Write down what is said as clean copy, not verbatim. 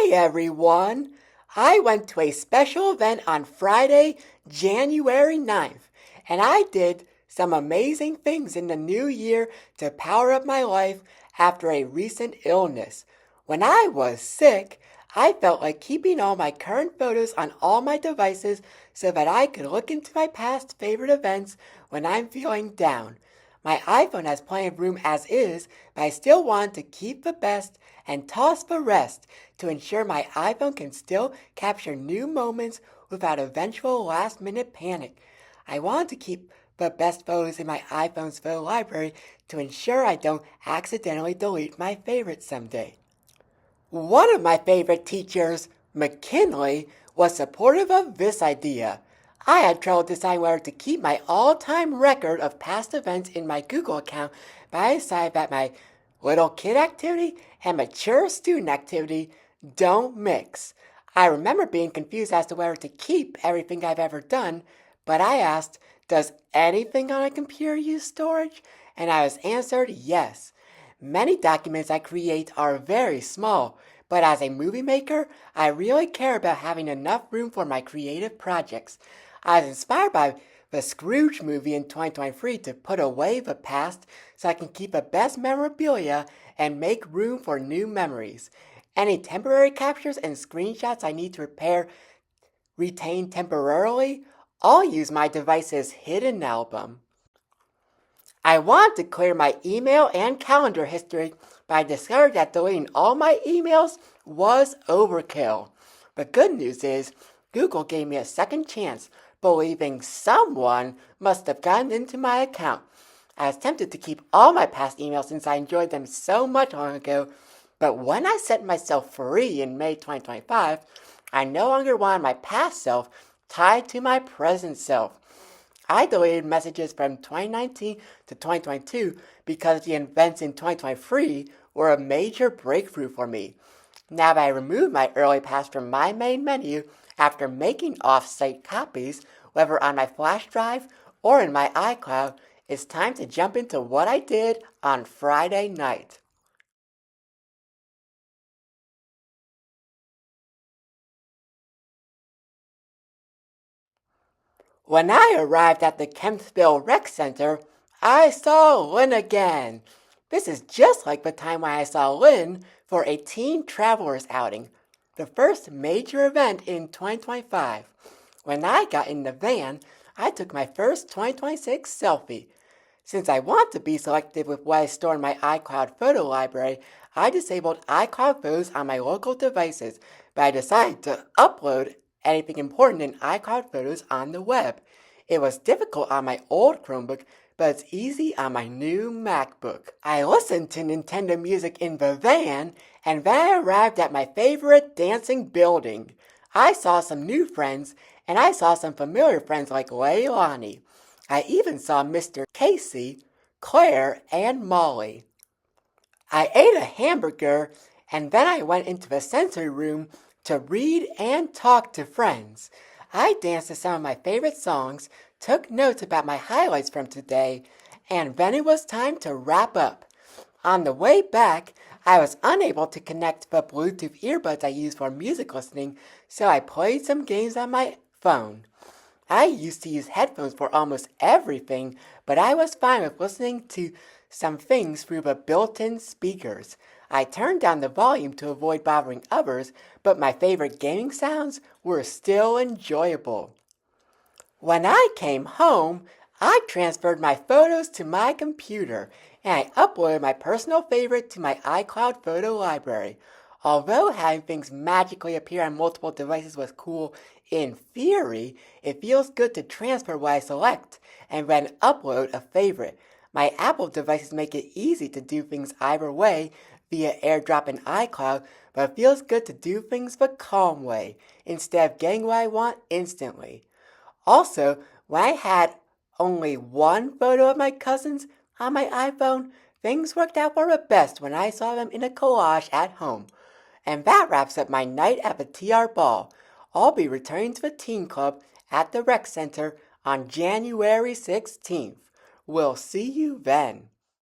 Hey everyone! I went to a special event on Friday, January 9th, and I did some amazing things in the new year to power up my life after a recent illness. When I was sick, I felt like keeping all my current photos on all my devices so that I could look into my past favorite events when I'm feeling down. My iPhone has plenty of room as is, but I still want to keep the best and toss the rest to ensure my iPhone can still capture new moments without eventual last-minute panic. I want to keep the best photos in my iPhone's photo library to ensure I don't accidentally delete my favorites someday. One of my favorite teachers, McKinley, was supportive of this idea. I had trouble deciding whether to keep my all-time record of past events in my Google account, but I decided that my little kid activity and mature student activity don't mix. I remember being confused as to whether to keep everything I've ever done, but I asked, does anything on a computer use storage? And I was answered yes. Many documents I create are very small, but as a movie maker, I really care about having enough room for my creative projects. I was inspired by the Scrooge movie in 2023 to put away the past so I can keep the best memorabilia and make room for new memories. Any temporary captures and screenshots I need to retain temporarily, I'll use my device's hidden album. I want to clear my email and calendar history, but I discovered that deleting all my emails was overkill. The good news is, Google gave me a second chance, believing someone must have gotten into my account. I was tempted to keep all my past emails since I enjoyed them so much long ago, but when I set myself free in May 2025, I no longer wanted my past self tied to my present self. I deleted messages from 2019 to 2022 because the events in 2023 were a major breakthrough for me. Now that I removed my early past from my main menu after making off-site copies, whether on my flash drive or in my iCloud, it's time to jump into what I did on Friday night. When I arrived at the Kempsville Rec Center, I saw Lynn again. This is just like the time when I saw Lynn for a Teen Travelers outing, the first major event in 2025. When I got in the van, I took my first 2026 selfie. Since I want to be selective with what I store in my iCloud photo library, I disabled iCloud photos on my local devices, but I decided to upload anything important in iCloud photos on the web. It was difficult on my old Chromebook, but it's easy on my new MacBook. I listened to Nintendo music in the van, and then I arrived at my favorite dancing building. I saw some new friends, and I saw some familiar friends like Leilani. I even saw Mr. Casey, Claire, and Molly. I ate a hamburger, and then I went into the sensory room to read and talk to friends. I danced to some of my favorite songs, took notes about my highlights from today, and then it was time to wrap up. On the way back, I was unable to connect the Bluetooth earbuds I use for music listening, so I played some games on my phone. I used to use headphones for almost everything, but I was fine with listening to some things through the built-in speakers. I turned down the volume to avoid bothering others, but my favorite gaming sounds were still enjoyable. When I came home, I transferred my photos to my computer, and I uploaded my personal favorite to my iCloud photo library. Although having things magically appear on multiple devices was cool in theory, it feels good to transfer what I select and then upload a favorite. My Apple devices make it easy to do things either way via AirDrop and iCloud, but it feels good to do things the calm way instead of getting what I want instantly. Also, when I had only one photo of my cousins on my iPhone, things worked out for the best when I saw them in a collage at home. And that wraps up my night at the TR Ball. I'll be returning to the Teen Club at the Rec Center on January 16th. We'll see you then.